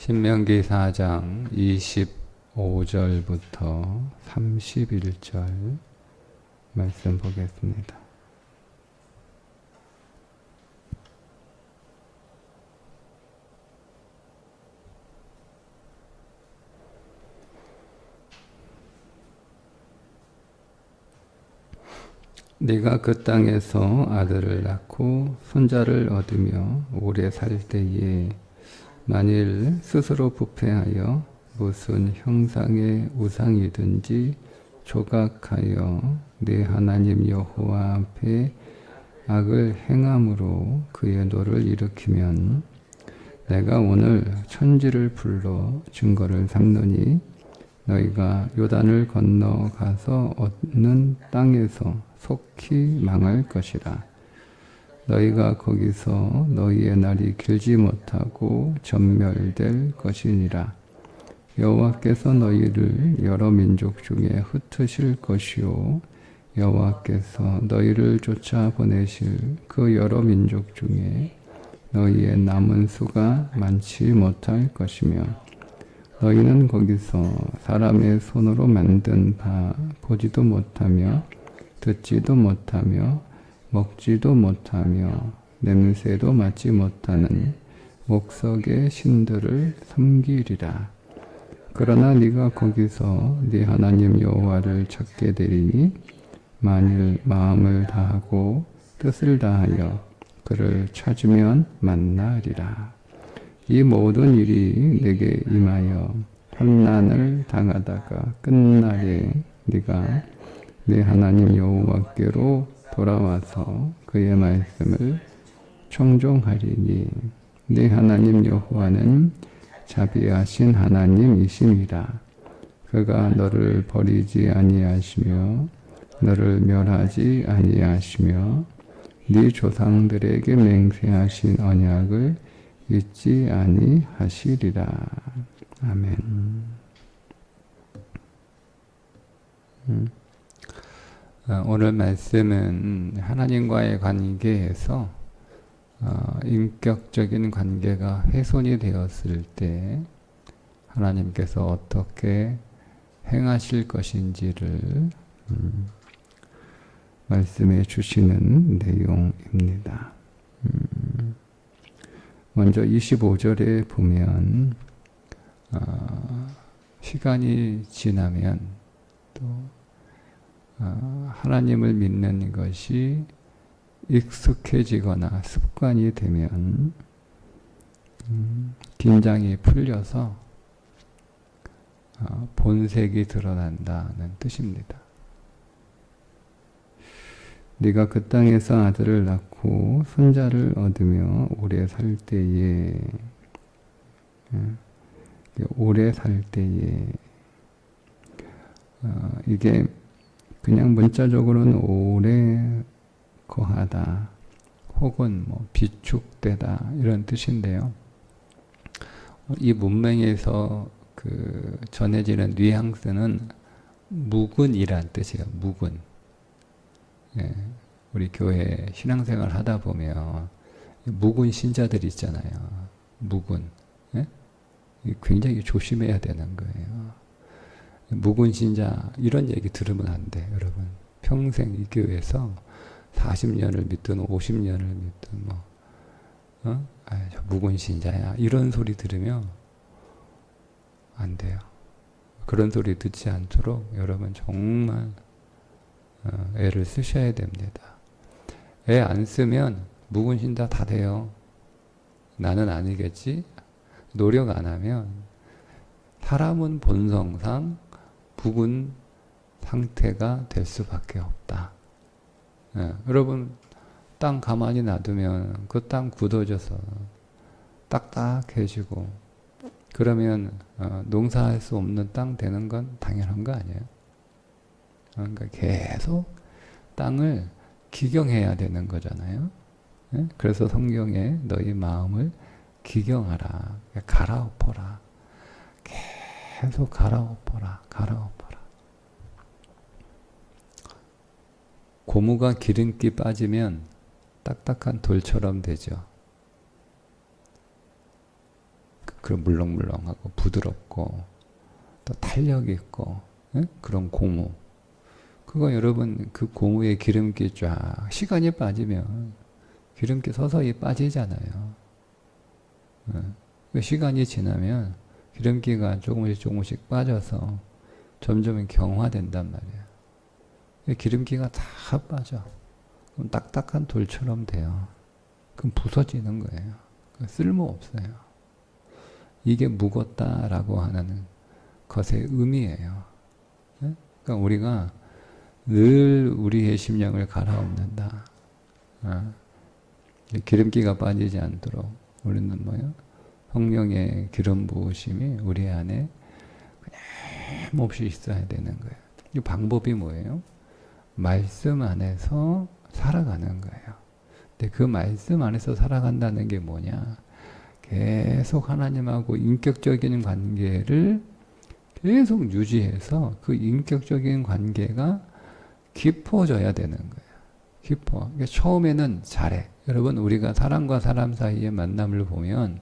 신명기 4장 25절부터 31절 말씀 보겠습니다. 네가 그 땅에서 아들을 낳고 손자를 얻으며 오래 살 때에 만일 스스로 부패하여 무슨 형상의 우상이든지 조각하여 네 하나님 여호와 앞에 악을 행함으로 그의 노를 일으키면 내가 오늘 천지를 불러 증거를 삼노니 너희가 요단을 건너가서 얻는 땅에서 속히 망할 것이라. 너희가 거기서 너희의 날이 길지 못하고 전멸될 것이니라. 여호와께서 너희를 여러 민족 중에 흩으실 것이요 여호와께서 너희를 쫓아보내실 그 여러 민족 중에 너희의 남은 수가 많지 못할 것이며 너희는 거기서 사람의 손으로 만든 바 보지도 못하며 듣지도 못하며 먹지도 못하며 냄새도 맡지 못하는 목석의 신들을 섬기리라. 그러나 네가 거기서 네 하나님 여호와를 찾게 되리니 만일 마음을 다하고 뜻을 다하여 그를 찾으면 만나리라. 이 모든 일이 내게 임하여 환난을 당하다가 끝날에 네가 네 하나님 여호와께로 돌아와서 그의 말씀을 청종하리니 네 하나님 여호와는 자비하신 하나님이심이라. 그가 너를 버리지 아니하시며 너를 멸하지 아니하시며 네 조상들에게 맹세하신 언약을 잊지 아니하시리라. 아멘. 오늘 말씀은 하나님과의 관계에서 인격적인 관계가 훼손이 되었을 때 하나님께서 어떻게 행하실 것인지를 말씀해 주시는 내용입니다. 먼저 25절에 보면 시간이 지나면 또 하나님을 믿는 것이 익숙해지거나 습관이 되면 긴장이 풀려서 본색이 드러난다는 뜻입니다. 네가 그 땅에서 아들을 낳고 손자를 얻으며 오래 살 때에 오래 살 때에 이게 그냥 문자적으로는 오래 거하다 혹은 비축되다 이런 뜻인데요. 이 문맥에서 전해지는 뉘앙스는 묵은이란 뜻이에요. 묵은. 예, 우리 교회 신앙생활 하다 보면 묵은 신자들 있잖아요. 묵은. 예? 굉장히 조심해야 되는 거예요. 묵은 신자 이런 얘기 들으면 안 돼, 여러분. 평생 이 교회에서 40년을 믿든 50년을 믿든 저 묵은 신자야 이런 소리 들으면 안 돼요. 그런 소리 듣지 않도록 여러분 정말 애를 쓰셔야 됩니다. 애 안 쓰면 묵은 신자 다 돼요. 나는 아니겠지? 노력 안 하면 사람은 본성상 묵은 상태가 될 수밖에 없다. 여러분 땅 가만히 놔두면 그 땅 굳어져서 딱딱해지고 그러면 농사할 수 없는 땅 되는 건 당연한 거 아니에요? 그러니까 계속 땅을 기경해야 되는 거잖아요. 그래서 성경에 너희 마음을 기경하라, 갈아엎어라. 계속 갈아엎어라. 고무가 기름기 빠지면 딱딱한 돌처럼 되죠. 그런 물렁물렁하고 부드럽고 또 탄력 있고 그런 고무. 그거 여러분 그 고무에 기름기 쫙 시간이 빠지면 기름기 서서히 빠지잖아요. 그 시간이 지나면 기름기가 조금씩 빠져서 점점 경화된단 말이에요. 기름기가 다 빠져. 그럼 딱딱한 돌처럼 돼요. 그럼 부서지는 거예요. 쓸모없어요. 이게 묵었다라고 하는 것의 의미예요. 그러니까 우리가 늘 우리의 심령을 갈아엎는다. 기름기가 빠지지 않도록 우리는 뭐요? 성령의 기름 부으심이 우리 안에 끊임없이 있어야 되는 거예요. 이 방법이 뭐예요? 말씀 안에서 살아가는 거예요. 근데 그 말씀 안에서 살아간다는 게 뭐냐? 계속 하나님하고 인격적인 관계를 계속 유지해서 그 인격적인 관계가 깊어져야 되는 거예요. 깊어. 그러니까 처음에는 잘해. 여러분, 우리가 사람과 사람 사이의 만남을 보면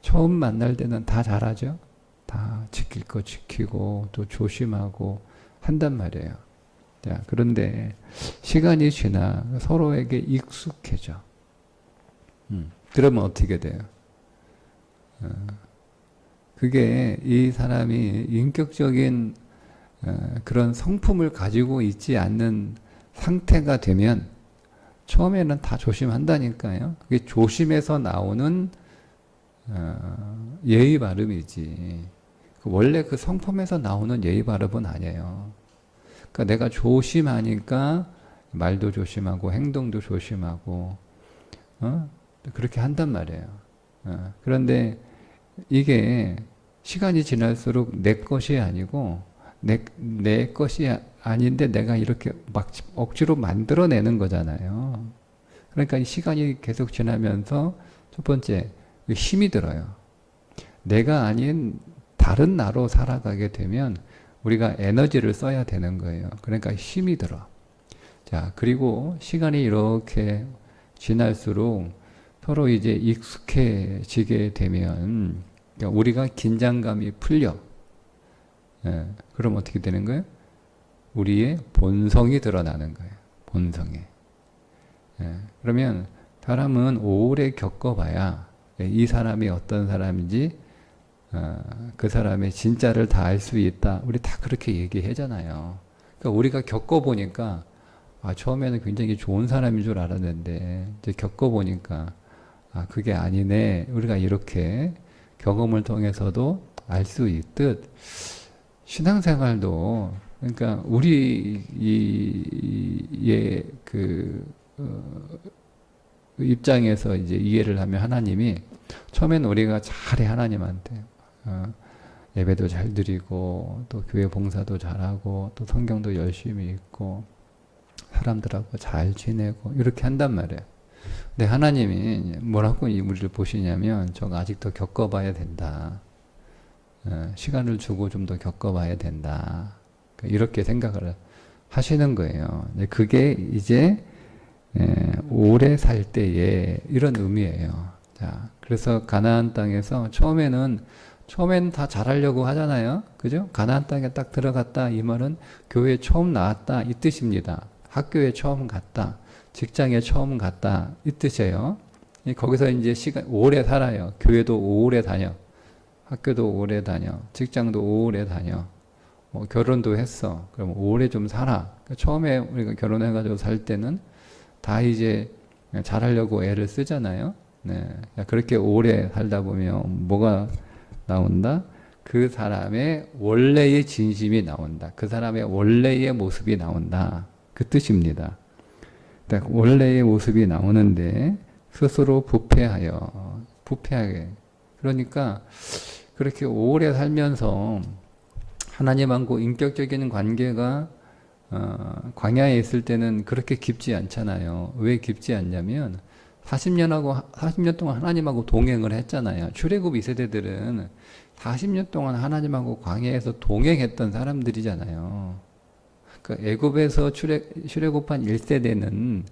처음 만날 때는 다 잘하죠? 다 지킬 거 지키고 또 조심하고 한단 말이에요. 자, 그런데 시간이 지나 서로에게 익숙해져. 그러면 어떻게 돼요? 그게 이 사람이 인격적인 그런 성품을 가지고 있지 않는 상태가 되면 처음에는 다 조심한다니까요. 그게 조심해서 나오는 예의 바름이지. 원래 그 성품에서 나오는 예의 바름은 아니에요. 그러니까 내가 조심하니까 말도 조심하고 행동도 조심하고 그렇게 한단 말이에요. 그런데 이게 시간이 지날수록 내 것이 아니고 내 것이 아닌데 내가 이렇게 막 억지로 만들어내는 거잖아요. 그러니까 이 시간이 계속 지나면서 첫 번째 힘이 들어요. 내가 아닌 다른 나로 살아가게 되면 우리가 에너지를 써야 되는 거예요. 그러니까 힘이 들어. 자, 그리고 시간이 이렇게 지날수록 서로 이제 익숙해지게 되면 그러니까 우리가 긴장감이 풀려. 그럼 어떻게 되는 거예요? 우리의 본성이 드러나는 거예요. 본성이. 그러면 사람은 오래 겪어봐야 이 사람이 어떤 사람인지 그 사람의 진짜를 다 알 수 있다. 우리 다 그렇게 얘기하잖아요. 그러니까 우리가 겪어보니까 처음에는 굉장히 좋은 사람인 줄 알았는데 이제 겪어보니까 그게 아니네. 우리가 이렇게 경험을 통해서도 알 수 있듯 신앙생활도 그러니까 우리의 입장에서 이제 이해를 하면 하나님이 처음엔 우리가 잘해 하나님한테 예배도 잘 드리고 또 교회 봉사도 잘하고 또 성경도 열심히 읽고 사람들하고 잘 지내고 이렇게 한단 말이에요. 근데 하나님이 뭐라고 우리를 보시냐면 저거 아직 더 겪어봐야 된다. 시간을 주고 좀 더 겪어봐야 된다. 이렇게 생각을 하시는 거예요. 그게 이제 오래 살 때의 이런 의미예요. 자, 그래서 가나안 땅에서 처음에는 다 잘하려고 하잖아요. 그죠? 가나안 땅에 딱 들어갔다 이 말은 교회에 처음 나왔다 이 뜻입니다. 학교에 처음 갔다, 직장에 처음 갔다 이 뜻이에요. 거기서 이제 시간 오래 살아요. 교회도 오래 다녀, 학교도 오래 다녀, 직장도 오래 다녀, 결혼도 했어. 그럼 오래 좀 살아. 그러니까 처음에 우리가 결혼해가지고 살 때는 다 이제 잘하려고 애를 쓰잖아요. 네. 그렇게 오래 살다 보면 뭐가 나온다? 그 사람의 원래의 진심이 나온다. 그 사람의 원래의 모습이 나온다. 그 뜻입니다. 원래의 모습이 나오는데 스스로 부패하게. 그러니까 그렇게 오래 살면서 하나님하고 인격적인 관계가 광야에 있을 때는 그렇게 깊지 않잖아요. 왜 깊지 않냐면 40년 동안 하나님하고 동행을 했잖아요. 출애굽 2세대들은 40년 동안 하나님하고 광야에서 동행했던 사람들이잖아요. 그 애굽에서 출애굽한 1세대는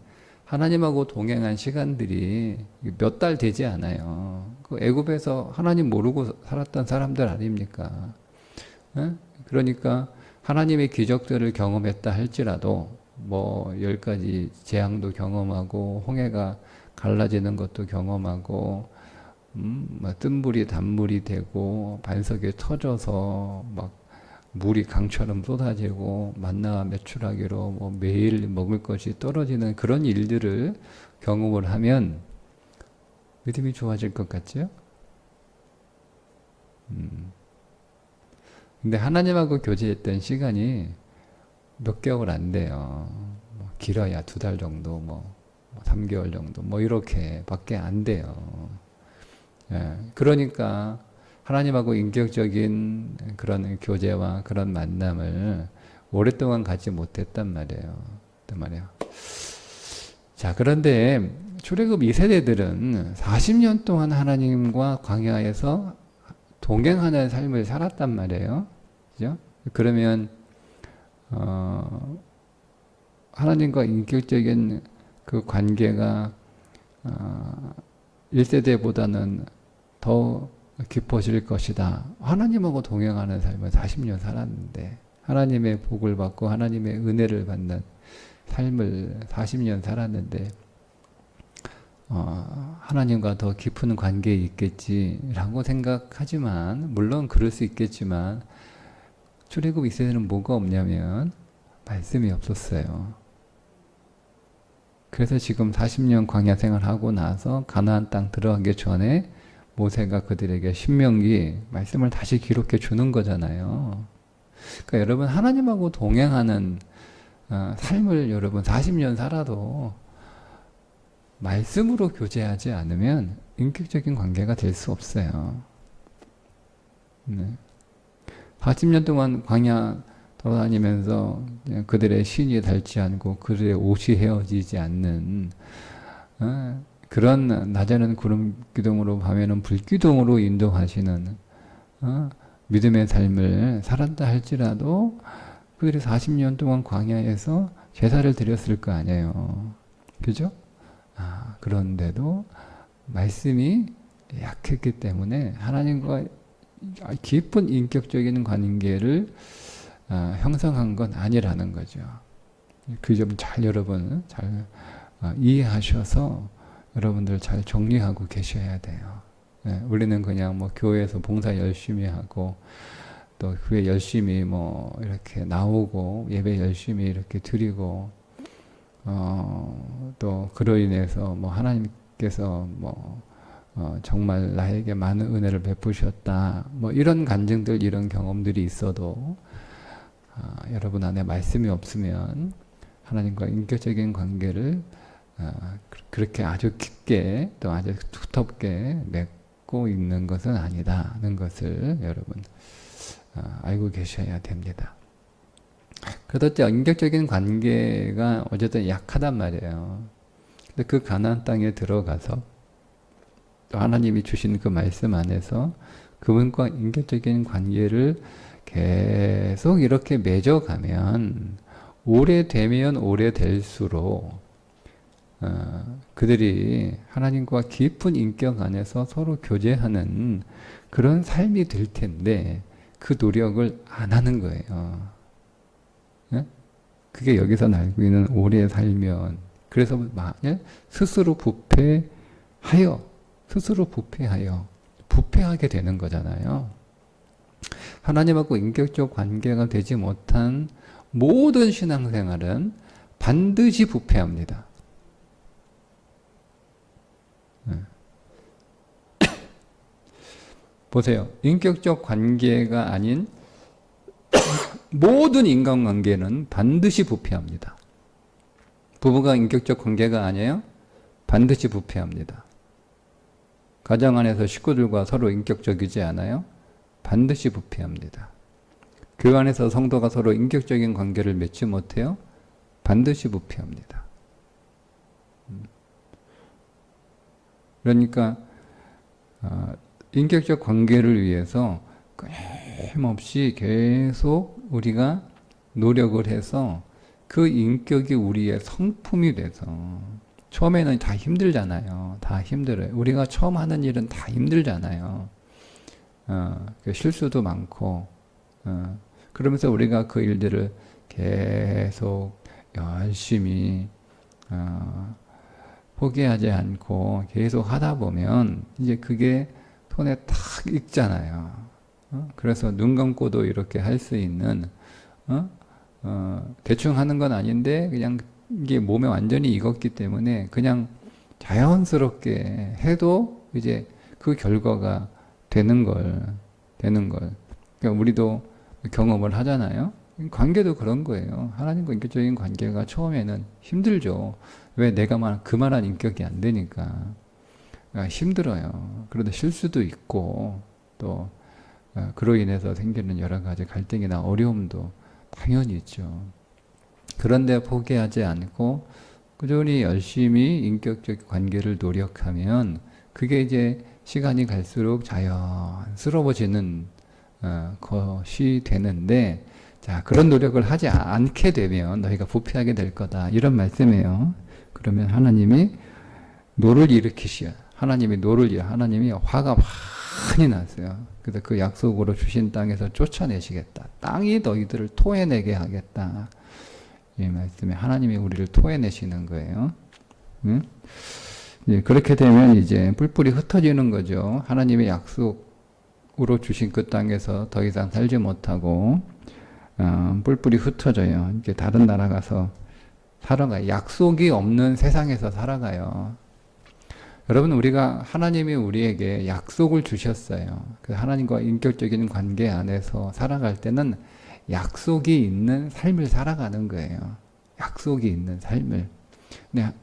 하나님하고 동행한 시간들이 몇 달 되지 않아요. 그 애굽에서 하나님 모르고 살았던 사람들 아닙니까? 예? 그러니까 하나님의 기적들을 경험했다 할지라도 뭐 10가지 재앙도 경험하고 홍해가 갈라지는 것도 경험하고 뭐 뜬물이 단물이 되고 반석에 터져서 막 물이 강처럼 쏟아지고 만나와 메추라기로 뭐 매일 먹을 것이 떨어지는 그런 일들을 경험을 하면 믿음이 좋아질 것 같죠? 근데 하나님하고 교제했던 시간이 몇 개월 안 돼요. 뭐 길어야 2달 정도, 뭐 3개월 정도, 뭐 이렇게 밖에 안 돼요. 예, 그러니까 하나님하고 인격적인 그런 교제와 그런 만남을 오랫동안 갖지 못했단 말이에요. 자, 그런데 출애굽 2세대들은 40년 동안 하나님과 광야에서 동행하는 삶을 살았단 말이에요. 그죠? 그러면 하나님과 인격적인 그 관계가 1세대보다는 더 깊어질 것이다. 하나님하고 동행하는 삶을 40년 살았는데 하나님의 복을 받고 하나님의 은혜를 받는 삶을 40년 살았는데 하나님과 더 깊은 관계에 있겠지라고 생각하지만 물론 그럴 수 있겠지만 출애굽 2세대는 뭐가 없냐면 말씀이 없었어요. 그래서 지금 40년 광야 생활하고 나서 가나안 땅 들어가기 전에 모세가 그들에게 신명기 말씀을 다시 기록해 주는 거잖아요. 그러니까 여러분 하나님하고 동행하는 삶을 여러분 40년 살아도 말씀으로 교제하지 않으면 인격적인 관계가 될 수 없어요. 네. 40년 동안 광야 돌아다니면서 그들의 신이 닳지 않고 그들의 옷이 헤어지지 않는 그런 낮에는 구름 기둥으로 밤에는 불 기둥으로 인도하시는 믿음의 삶을 살았다 할지라도 그들이 40년 동안 광야에서 제사를 드렸을 거 아니에요. 그죠? 그런데도 말씀이 약했기 때문에 하나님과 깊은 인격적인 관계를 형성한 건 아니라는 거죠. 그 점 잘 여러분 잘 이해하셔서 여러분들 잘 정리하고 계셔야 돼요. 네, 우리는 그냥 뭐 교회에서 봉사 열심히 하고 또 교회 열심히 뭐 이렇게 나오고 예배 열심히 이렇게 드리고 또 그로 인해서 뭐 하나님께서 뭐 정말 나에게 많은 은혜를 베푸셨다 뭐 이런 간증들 이런 경험들이 있어도 여러분 안에 말씀이 없으면 하나님과 인격적인 관계를 그렇게 아주 깊게 또 아주 두텁게 맺고 있는 것은 아니다는 것을 여러분 알고 계셔야 됩니다. 그래도 인격적인 관계가 어쨌든 약하단 말이에요. 근데 그 가나안 땅에 들어가서 또 하나님이 주신 그 말씀 안에서 그분과 인격적인 관계를 계속 이렇게 맺어가면 오래되면 오래될수록 그들이 하나님과 깊은 인격 안에서 서로 교제하는 그런 삶이 될 텐데 그 노력을 안 하는 거예요. 네? 그게 여기서 알고 있는 오래 살면 그래서 만약 스스로 부패하게 되는 거잖아요. 하나님하고 인격적 관계가 되지 못한 모든 신앙생활은 반드시 부패합니다. 보세요. 인격적 관계가 아닌 모든 인간관계는 반드시 부패합니다. 부부가 인격적 관계가 아니에요? 반드시 부패합니다. 가정 안에서 식구들과 서로 인격적이지 않아요? 반드시 부패합니다. 교회 안에서 성도가 서로 인격적인 관계를 맺지 못해요? 반드시 부패합니다. 그러니까 인격적 관계를 위해서 끊임없이 계속 우리가 노력을 해서 그 인격이 우리의 성품이 돼서 처음에는 다 힘들잖아요. 다 힘들어요. 우리가 처음 하는 일은 다 힘들잖아요. 그 실수도 많고, 그러면서 우리가 그 일들을 계속 열심히, 포기하지 않고 계속 하다 보면 이제 그게 손에 탁 익잖아요. 그래서 눈 감고도 이렇게 할 수 있는, 대충 하는 건 아닌데 그냥 이게 몸에 완전히 익었기 때문에 그냥 자연스럽게 해도 이제 그 결과가 되는 걸. 그러니까 우리도 경험을 하잖아요. 관계도 그런 거예요. 하나님과 인격적인 관계가 처음에는 힘들죠. 왜 내가 그만한 인격이 안 되니까. 그러니까 힘들어요. 그러다 실수도 있고, 또, 그로 인해서 생기는 여러 가지 갈등이나 어려움도 당연히 있죠. 그런데 포기하지 않고 꾸준히 열심히 인격적 관계를 노력하면 그게 이제 시간이 갈수록 자연스러워지는 것이 되는데, 자, 그런 노력을 하지 않게 되면 너희가 부패하게 될 거다. 이런 말씀이에요. 그러면 하나님이 노를 일으키시오. 하나님이 화가 많이 났어요. 그래서 그 약속으로 주신 땅에서 쫓아내시겠다. 땅이 너희들을 토해내게 하겠다. 이 말씀에 하나님이 우리를 토해내시는 거예요. 응? 예, 그렇게 되면 이제 뿔뿔이 흩어지는 거죠. 하나님의 약속으로 주신 그 땅에서 더 이상 살지 못하고, 뿔뿔이 흩어져요. 이제 다른 나라 가서 살아가요. 약속이 없는 세상에서 살아가요. 여러분, 하나님이 우리에게 약속을 주셨어요. 그 하나님과 인격적인 관계 안에서 살아갈 때는 약속이 있는 삶을 살아가는 거예요. 약속이 있는 삶을.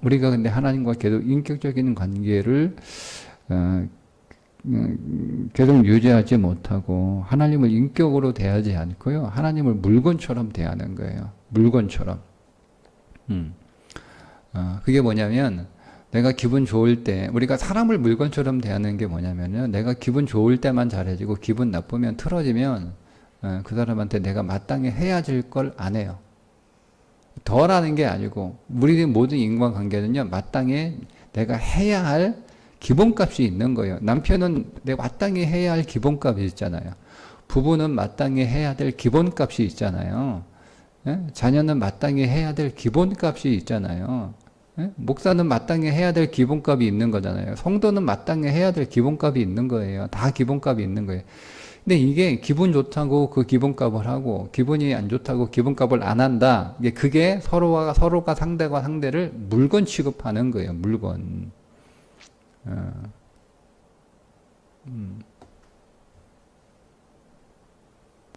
우리가 근데 하나님과 계속 인격적인 관계를 계속 유지하지 못하고 하나님을 인격으로 대하지 않고요. 하나님을 물건처럼 대하는 거예요. 물건처럼. 그게 뭐냐면 내가 기분 좋을 때, 우리가 사람을 물건처럼 대하는 게 뭐냐면요. 내가 기분 좋을 때만 잘해지고 기분 나쁘면 틀어지면 그 사람한테 내가 마땅히 해야 될 걸 안 해요. 덜하는 게 아니고 우리 모든 인간관계는요. 마땅히 내가 해야 할 기본값이 있는 거예요. 남편은 내가 마땅히 해야 할 기본값이 있잖아요. 부부는 마땅히 해야 될 기본값이 있잖아요. 자녀는 마땅히 해야 될 기본값이 있잖아요. 목사는 마땅히 해야 될 기본값이 있는 거잖아요. 성도는 마땅히 해야 될 기본값이 있는 거예요. 다 기본값이 있는 거예요. 근데 이게 기분 좋다고 그 기본값을 하고 기분이 안 좋다고 기본값을 안 한다. 그게 서로가 상대가 상대를 물건 취급하는 거예요. 물건.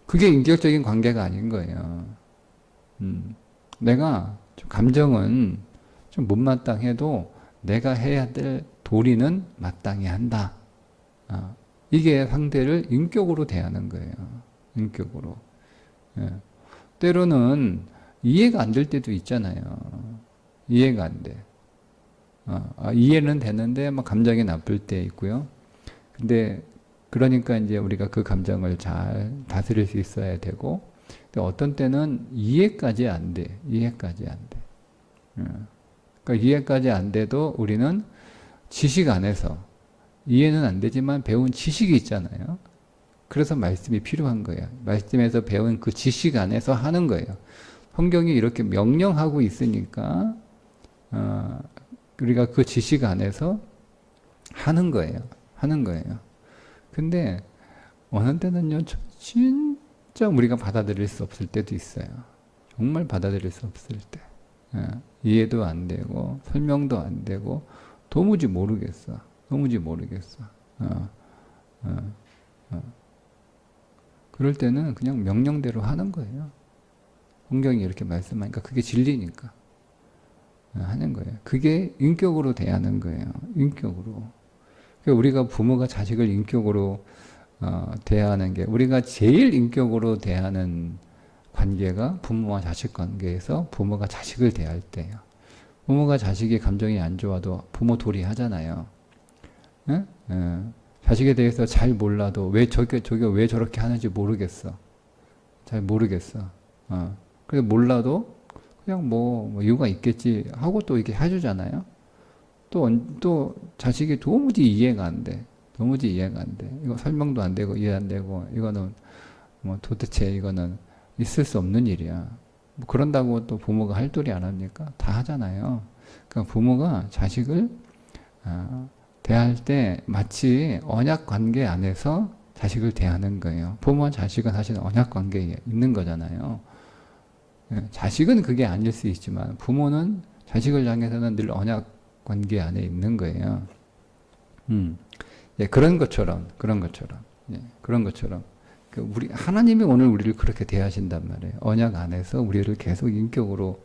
그게 인격적인 관계가 아닌 거예요. 내가 좀 감정은 좀 못마땅해도 내가 해야 될 도리는 마땅히 한다. 이게 상대를 인격으로 대하는 거예요. 인격으로. 때로는 이해가 안 될 때도 있잖아요. 이해가 안 돼. 이해는 되는데 막 감정이 나쁠 때 있고요. 근데 그러니까 이제 우리가 그 감정을 잘 다스릴 수 있어야 되고, 근데 어떤 때는 이해까지 안 돼. 이해까지 안 돼. 그러니까 이해까지 안 돼도 우리는 지식 안에서 이해는 안 되지만 배운 지식이 있잖아요. 그래서 말씀이 필요한 거예요. 말씀에서 배운 그 지식 안에서 하는 거예요. 성경이 이렇게 명령하고 있으니까 우리가 그 지식 안에서 하는 거예요. 하는 거예요. 근데 어느 때는요, 진짜 우리가 받아들일 수 없을 때도 있어요. 정말 받아들일 수 없을 때. 이해도 안 되고 설명도 안 되고 도무지 모르겠어. 그럴 때는 그냥 명령대로 하는 거예요. 성경이 이렇게 말씀하니까 그게 진리니까 하는 거예요. 그게 인격으로 대하는 거예요. 인격으로. 그러니까 우리가 부모가 자식을 인격으로 대하는 게, 우리가 제일 인격으로 대하는 관계가 부모와 자식 관계에서 부모가 자식을 대할 때예요. 부모가 자식이 감정이 안 좋아도 부모 도리 하잖아요. 자식에 대해서 잘 몰라도 왜 저게 왜 저렇게 하는지 모르겠어. 잘 모르겠어. 그래서 몰라도 그냥 뭐 이유가 있겠지 하고 또 이렇게 해주잖아요. 또 자식이 도무지 이해가 안 돼. 도무지 이해가 안 돼. 이거 설명도 안 되고 이해 안 되고 이거는 뭐 도대체 이거는 있을 수 없는 일이야. 뭐 그런다고 또 부모가 할 도리 안 합니까? 다 하잖아요. 그러니까 부모가 자식을 대할 때 마치 언약 관계 안에서 자식을 대하는 거예요. 부모와 자식은 사실 언약 관계에 있는 거잖아요. 자식은 그게 아닐 수 있지만 부모는 자식을 향해서는 늘 언약 관계 안에 있는 거예요. 예, 그런 것처럼 우리 하나님이 오늘 우리를 그렇게 대하신단 말이에요. 언약 안에서 우리를 계속 인격으로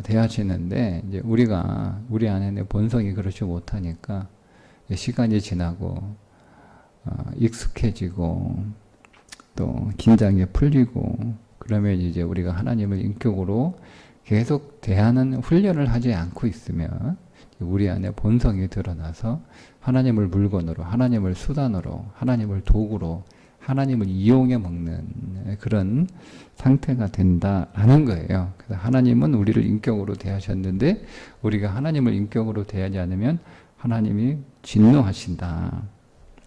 대하시는데 이제 우리 안에는 본성이 그렇지 못하니까 시간이 지나고 익숙해지고 또 긴장이 풀리고 그러면 이제 우리가 하나님을 인격으로 계속 대하는 훈련을 하지 않고 있으면 우리 안에 본성이 드러나서 하나님을 물건으로, 하나님을 수단으로, 하나님을 도구로, 하나님을 이용해 먹는 그런 상태가 된다라는 거예요. 그래서 하나님은 우리를 인격으로 대하셨는데 우리가 하나님을 인격으로 대하지 않으면 하나님이 진노하신다.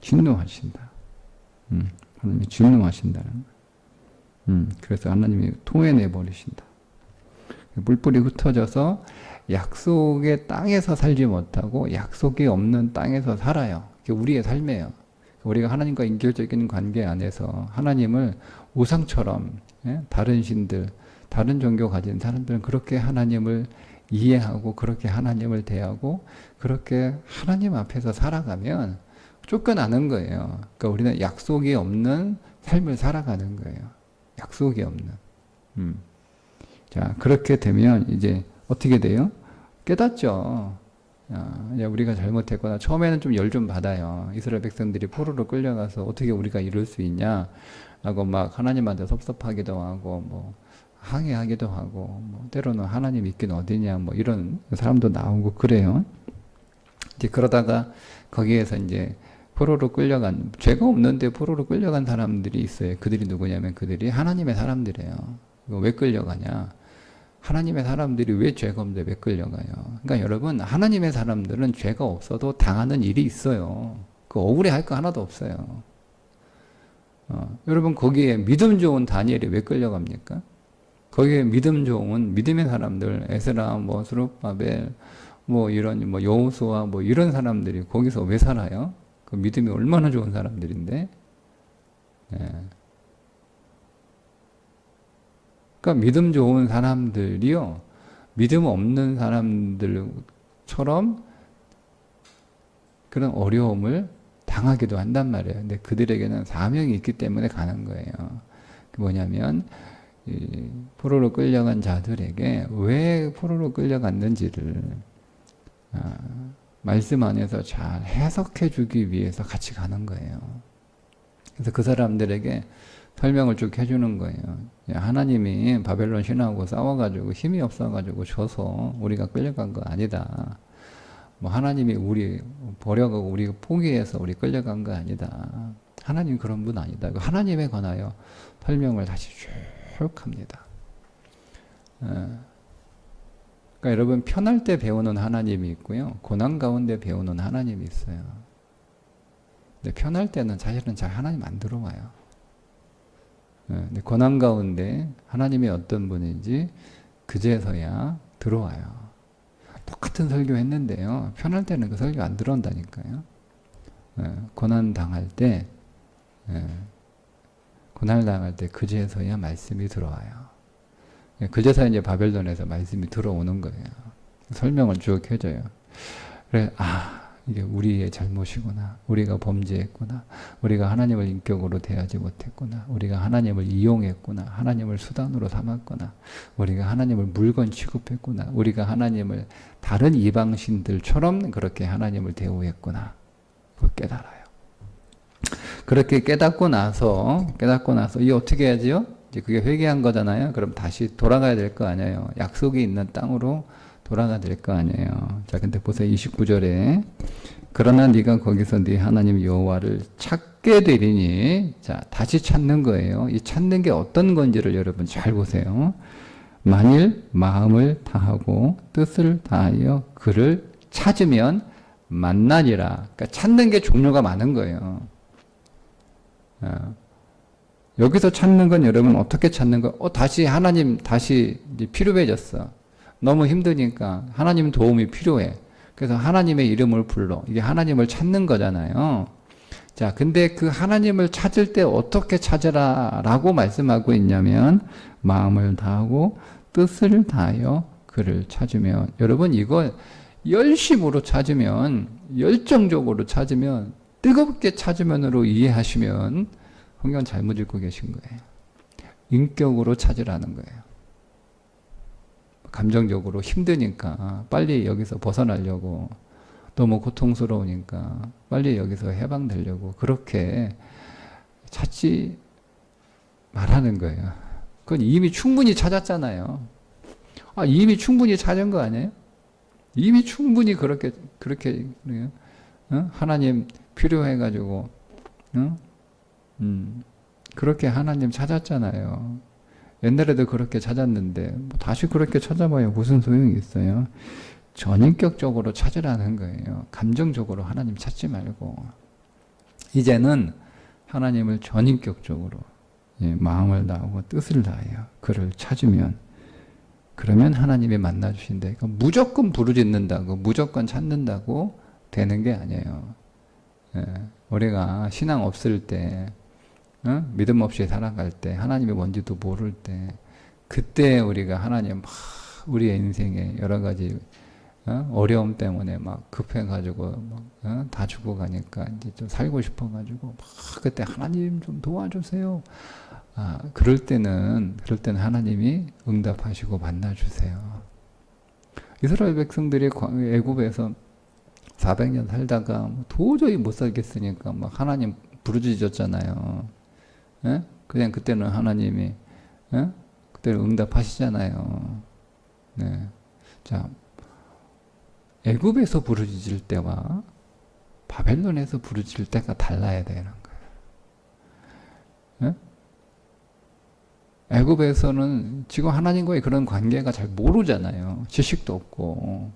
하나님이 진노하신다는 그래서 하나님이 토해내 버리신다. 뿔뿔이 흩어져서 약속의 땅에서 살지 못하고 약속이 없는 땅에서 살아요. 그게 우리의 삶이에요. 우리가 하나님과 인격적인 관계 안에서 하나님을 우상처럼 다른 신들, 다른 종교 가진 사람들은 그렇게 하나님을 이해하고 그렇게 하나님을 대하고 그렇게 하나님 앞에서 살아가면 쫓겨나는 거예요. 그러니까 우리는 약속이 없는 삶을 살아가는 거예요. 약속이 없는. 자, 그렇게 되면 이제 어떻게 돼요? 깨닫죠. 우리가 잘못했거나 처음에는 좀 열 좀 받아요. 이스라엘 백성들이 포로로 끌려가서 어떻게 우리가 이럴 수 있냐 라고 막 하나님한테 섭섭하기도 하고 뭐 항의하기도 하고 뭐 때로는 하나님 있긴 어디냐 뭐 이런 사람도 나오고 그래요. 이제 그러다가 거기에서 이제 포로로 끌려간 죄가 없는데 포로로 끌려간 사람들이 있어요. 그들이 누구냐면 그들이 하나님의 사람들이에요. 왜 끌려가냐? 하나님의 사람들이 왜 죄가 없는데 왜 끌려가요? 그러니까 여러분 하나님의 사람들은 죄가 없어도 당하는 일이 있어요. 그 억울해할 거 하나도 없어요. 여러분 거기에 믿음 좋은 다니엘이 왜 끌려갑니까? 거기에 믿음 좋은 믿음의 사람들 에스라 뭐 스룹바벨 뭐 이런 뭐 여호수아 뭐 이런 사람들이 거기서 왜 살아요? 그 믿음이 얼마나 좋은 사람들인데. 예. 그러니까 믿음 좋은 사람들이요, 믿음 없는 사람들처럼 그런 어려움을 당하기도 한단 말이에요. 근데 그들에게는 사명이 있기 때문에 가는 거예요. 뭐냐면 포로로 끌려간 자들에게 왜 포로로 끌려갔는지를 말씀 안에서 잘 해석해 주기 위해서 같이 가는 거예요. 그래서 그 사람들에게 설명을 쭉 해주는 거예요. 하나님이 바벨론 신하고 싸워가지고 힘이 없어가지고 져서 우리가 끌려간 거 아니다. 뭐 하나님이 우리 버려가고 우리 포기해서 우리 끌려간 거 아니다. 하나님 그런 분 아니다. 하나님에 관하여 설명을 다시 쭉 합니다. 그러니까 여러분 편할 때 배우는 하나님이 있고요. 고난 가운데 배우는 하나님이 있어요. 근데 편할 때는 사실은 잘 하나님 안 들어와요. 근데 고난 가운데 하나님이 어떤 분인지 그제서야 들어와요. 똑같은 설교 했는데요. 편할 때는 그 설교 안 들어온다니까요. 고난 당할 때 그제서야 말씀이 들어와요. 그제서야 이제 바벨론에서 말씀이 들어오는 거예요. 설명을 쭉 해줘요. 그래, 이게 우리의 잘못이구나. 우리가 범죄했구나. 우리가 하나님을 인격으로 대하지 못했구나. 우리가 하나님을 이용했구나. 하나님을 수단으로 삼았구나. 우리가 하나님을 물건 취급했구나. 우리가 하나님을 다른 이방신들처럼 그렇게 하나님을 대우했구나. 그걸 깨달아요. 그렇게 깨닫고 나서 이 어떻게 해야지요? 이제 그게 회개한 거잖아요. 그럼 다시 돌아가야 될 거 아니에요. 약속이 있는 땅으로 돌아가야 될 거 아니에요. 자, 근데 보세요. 29절에 그러나 네가 거기서 네 하나님 여호와를 찾게 되리니, 자, 다시 찾는 거예요. 이 찾는 게 어떤 건지를 여러분 잘 보세요. 만일 마음을 다하고 뜻을 다하여 그를 찾으면 만나리라. 그러니까 찾는 게 종류가 많은 거예요. 여기서 찾는 건 여러분 어떻게 찾는 거예요? 다시 하나님 다시 이제 필요해졌어. 너무 힘드니까 하나님 도움이 필요해. 그래서 하나님의 이름을 불러. 이게 하나님을 찾는 거잖아요. 자, 근데 그 하나님을 찾을 때 어떻게 찾으라 라고 말씀하고 있냐면 마음을 다하고 뜻을 다하여 그를 찾으면, 여러분 이거 열심으로 찾으면, 열정적으로 찾으면, 뜨겁게 찾으면으로 이해하시면 성경 잘못 읽고 계신 거예요. 인격으로 찾으라는 거예요. 감정적으로 힘드니까 빨리 여기서 벗어나려고, 너무 고통스러우니까 빨리 여기서 해방되려고 그렇게 찾지 말라는 거예요. 그건 이미 충분히 찾았잖아요. 이미 충분히 찾은 거 아니에요? 이미 충분히 그렇게 하나님 필요해가지고 그렇게 하나님 찾았잖아요. 옛날에도 그렇게 찾았는데 다시 그렇게 찾아봐야 무슨 소용이 있어요? 전인격적으로 찾으라는 거예요. 감정적으로 하나님 찾지 말고 이제는 하나님을 전인격적으로 마음을 다하고 뜻을 다하여 그를 찾으면, 그러면 하나님이 만나주신대. 무조건 부르짖는다고, 무조건 찾는다고 되는 게 아니에요. 우리가 신앙 없을 때, 믿음 없이 살아갈 때, 하나님이 뭔지도 모를 때, 그때 우리가 하나님 우리의 인생에 여러 가지 어려움 때문에 막 급해가지고 다 죽어가니까 이제 좀 살고 싶어가지고 막 그때 하나님 좀 도와주세요. 그럴 때는 하나님이 응답하시고 만나주세요. 이스라엘 백성들이 애굽에서 400년 살다가 도저히 못 살겠으니까 막 하나님 부르짖었잖아요. 그냥 그때는 하나님이 그때는 응답하시잖아요. 네. 자, 애굽에서 부르짖을 때와 바벨론에서 부르짖을 때가 달라야 되는 거예요. 애굽에서는 지금 하나님과의 그런 관계가 잘 모르잖아요. 지식도 없고.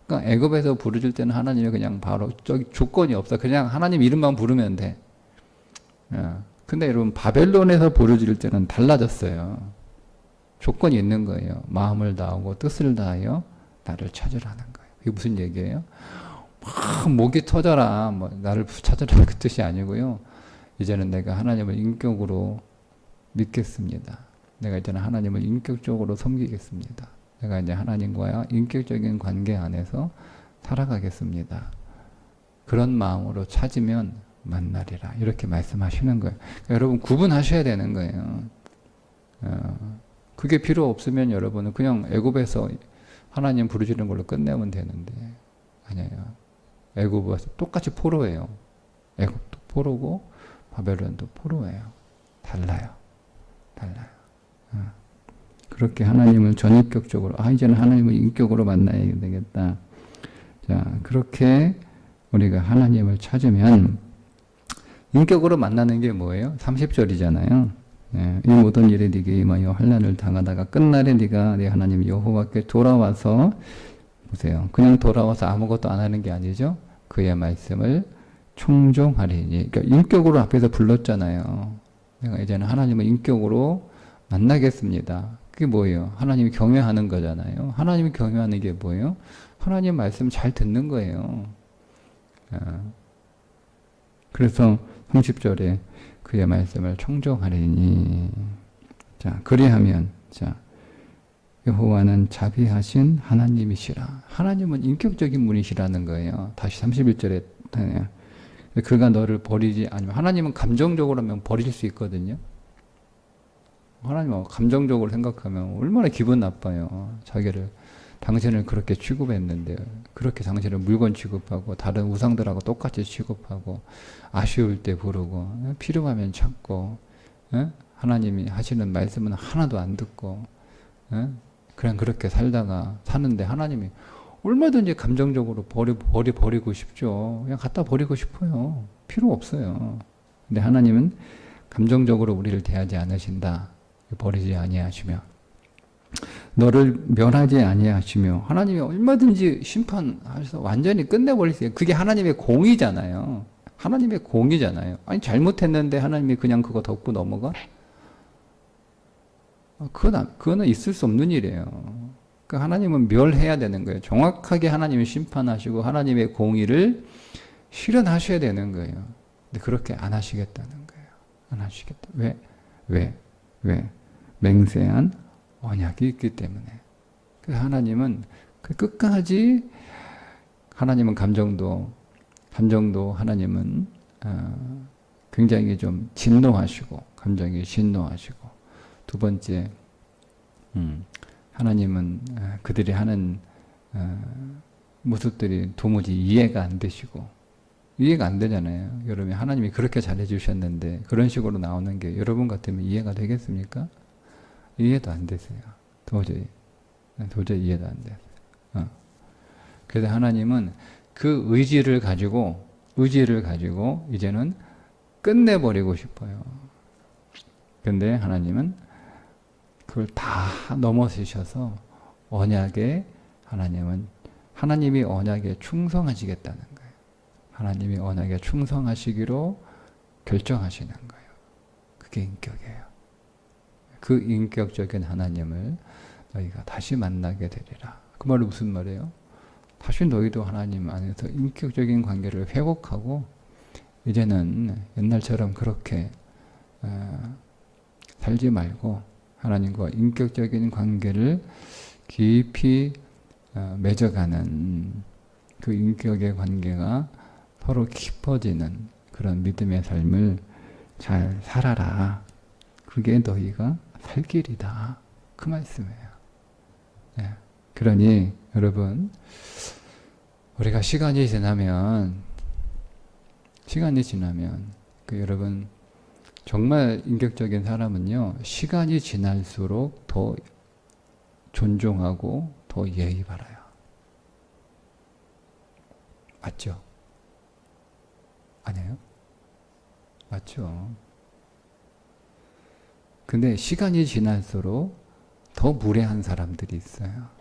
그러니까 애굽에서 부르짖을 때는 하나님이 그냥 바로 저기 조건이 없어. 그냥 하나님 이름만 부르면 돼. 근데 여러분 바벨론에서 부르짖을 때는 달라졌어요. 조건이 있는 거예요. 마음을 다하고 뜻을 다하여 나를 찾으라는 거예요. 이게 무슨 얘기예요? 막 목이 터져라, 나를 찾으라 그 뜻이 아니고요. 이제는 내가 하나님을 인격으로 믿겠습니다. 내가 이제는 하나님을 인격적으로 섬기겠습니다. 내가 이제 하나님과의 인격적인 관계 안에서 살아가겠습니다. 그런 마음으로 찾으면 만나리라. 이렇게 말씀하시는 거예요. 그러니까 여러분 구분하셔야 되는 거예요. 그게 필요 없으면 여러분은 그냥 애굽에서 하나님 부르짖는 걸로 끝내면 되는데 아니에요. 애굽에서 똑같이 포로예요. 애굽도 포로고 바벨론도 포로예요. 달라요. 그렇게 하나님을 전인격적으로, 이제는 하나님을 인격으로 만나야 되겠다. 자, 그렇게 우리가 하나님을 찾으면 인격으로 만나는 게 뭐예요? 30절이잖아요. 이 모든 일에 네게 임하여 환난을 당하다가 끝날에 네가 네 하나님 여호와께 돌아와서, 보세요. 그냥 돌아와서 아무것도 안 하는 게 아니죠. 그의 말씀을 청종하리니. 그러니까 인격으로 앞에서 불렀잖아요. 내가 이제는 하나님을 인격으로 만나겠습니다. 그게 뭐예요? 하나님이 경외하는 거잖아요. 하나님이 경외하는 게 뭐예요? 하나님 말씀 잘 듣는 거예요. 그래서 30절에 그의 말씀을 청종하리니. 자, 그리하면, 자, 여호와는 자비하신 하나님이시라. 하나님은 인격적인 분이시라는 거예요. 다시 31절에 그가 너를 버리지 아니면, 하나님은 감정적으로 하면 버릴 수 있거든요. 하나님은 감정적으로 생각하면 얼마나 기분 나빠요. 당신을 그렇게 취급했는데, 그렇게 당신을 물건 취급하고 다른 우상들하고 똑같이 취급하고, 아쉬울 때 부르고 필요하면 찾고, 하나님이 하시는 말씀은 하나도 안 듣고, 그냥 그렇게 사는데 하나님이 얼마든지 감정적으로 버리고 싶죠. 그냥 갖다 버리고 싶어요. 필요 없어요. 근데 하나님은 감정적으로 우리를 대하지 않으신다. 버리지 아니하시며. 너를 멸하지 아니하시며 하나님이 얼마든지 심판하셔서 완전히 끝내버리세요. 그게 하나님의 공의잖아요. 하나님의 공의잖아요. 아니 잘못했는데 하나님이 그냥 그거 덮고 넘어가? 그거는 있을 수 없는 일이에요. 그러니까 하나님은 멸해야 되는 거예요. 정확하게 하나님이 심판하시고 하나님의 공의를 실현하셔야 되는 거예요. 근데 그렇게 안 하시겠다는 거예요. 안 하시겠다. 왜? 맹세한 언약이 있기 때문에. 그래서 하나님은 끝까지 하나님은 감정도 하나님은 굉장히 좀 진노하시고 감정이 진노하시고 두 번째 하나님은 그들이 하는 모습들이 도무지 이해가 안 되시고 이해가 안 되잖아요. 여러분이 하나님이 그렇게 잘해주셨는데 그런 식으로 나오는 게 여러분 같으면 이해가 되겠습니까? 이해도 안 되세요. 도저히 이해도 안 되세요. 그래서 하나님은 그 의지를 가지고 이제는 끝내버리고 싶어요. 근데 하나님은 그걸 다 넘어서셔서 하나님이 언약에 충성하시겠다는 거예요. 하나님이 언약에 충성하시기로 결정하시는 거예요. 그게 인격이에요. 그 인격적인 하나님을 너희가 다시 만나게 되리라. 그 말은 무슨 말이에요? 다시 너희도 하나님 안에서 인격적인 관계를 회복하고 이제는 옛날처럼 그렇게 살지 말고 하나님과 인격적인 관계를 깊이 맺어가는 그 인격의 관계가 서로 깊어지는 그런 믿음의 삶을 잘 살아라. 그게 너희가 살 길이다. 그 말씀이에요. 네. 그러니 여러분 우리가 시간이 지나면 여러분 정말 인격적인 사람은요 시간이 지날수록 더 존중하고 더 예의 바라요. 맞죠? 아니에요? 맞죠? 근데 시간이 지날수록 더 무례한 사람들이 있어요.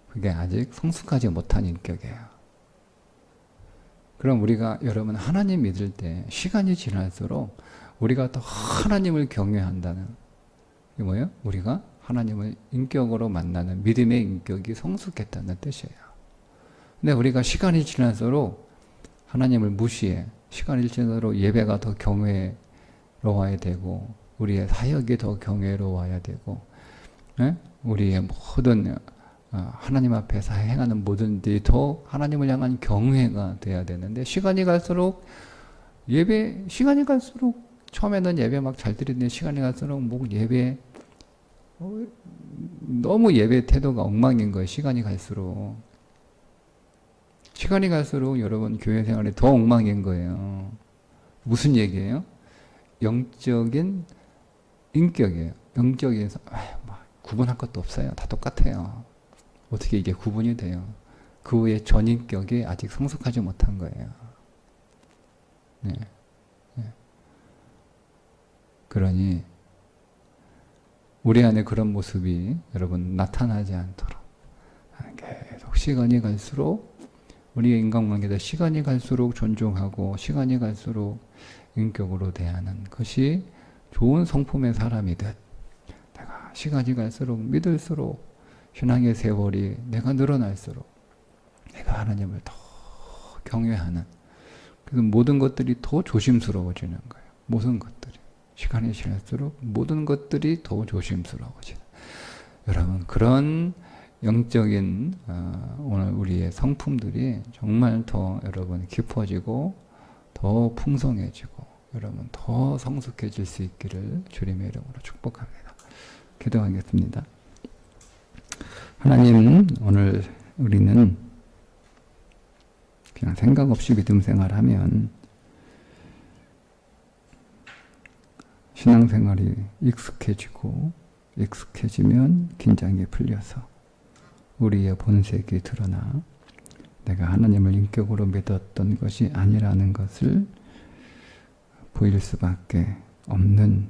그게 아직 성숙하지 못한 인격이에요. 그럼 우리가 여러분 하나님 믿을 때 시간이 지날수록 우리가 더 하나님을 경외한다는 게 뭐예요? 우리가 하나님을 인격으로 만나는 믿음의 인격이 성숙했다는 뜻이에요. 근데 우리가 시간이 지날수록 하나님을 무시해. 시간이 지날수록 예배가 더 경외로워야 되고 우리의 사역이 더 경외로워야 되고 우리의 모든 하나님 앞에서 행하는 모든 일이 더 하나님을 향한 경외가 돼야 되는데 시간이 갈수록 처음에는 예배 막 잘 드리는데 시간이 갈수록 너무 예배 태도가 엉망인 거예요. 시간이 갈수록 여러분 교회 생활이 더 엉망인 거예요. 무슨 얘기예요? 영적인 인격이에요. 영적에서 구분할 것도 없어요. 다 똑같아요. 어떻게 이게 구분이 돼요? 그 후에 전인격이 아직 성숙하지 못한 거예요. 네. 그러니 우리 안에 그런 모습이 여러분 나타나지 않도록 계속 시간이 갈수록 우리의 인간관계도 시간이 갈수록 존중하고 시간이 갈수록 인격으로 대하는 것이 좋은 성품의 사람이듯 내가 시간이 갈수록 믿을수록 신앙의 세월이 내가 늘어날수록 내가 하나님을 더 경외하는 그래서 모든 것들이 더 조심스러워지는 거예요. 모든 것들이 시간이 지날수록 모든 것들이 더 조심스러워지는 여러분 그런 영적인 오늘 우리의 성품들이 정말 더 여러분 깊어지고 더 풍성해지고 여러분 더 성숙해질 수 있기를 주님의 이름으로 축복합니다. 기도하겠습니다. 하나님 오늘 우리는 그냥 생각 없이 믿음 생활하면 신앙생활이 익숙해지면 긴장이 풀려서 우리의 본색이 드러나 내가 하나님을 인격으로 믿었던 것이 아니라는 것을 보일 수밖에 없는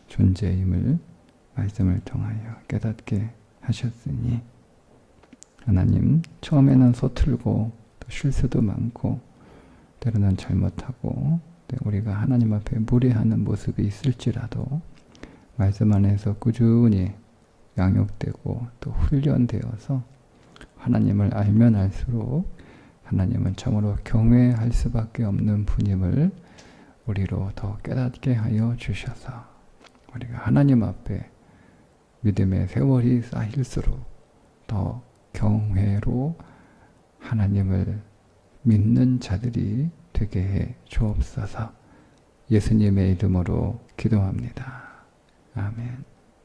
존재임을 말씀을 통하여 깨닫게 하셨으니 하나님, 처음에는 서툴고 또 실수도 많고 때로는 잘못하고 우리가 하나님 앞에 무례하는 모습이 있을지라도 말씀 안에서 꾸준히 양육되고 또 훈련되어서 하나님을 알면 알수록 하나님은 참으로 경외할 수밖에 없는 분임을 우리로 더 깨닫게 하여 주셔서 우리가 하나님 앞에 믿음의 세월이 쌓일수록 더 경외로 하나님을 믿는 자들이 되게 해 주옵소서. 예수님의 이름으로 기도합니다. 아멘.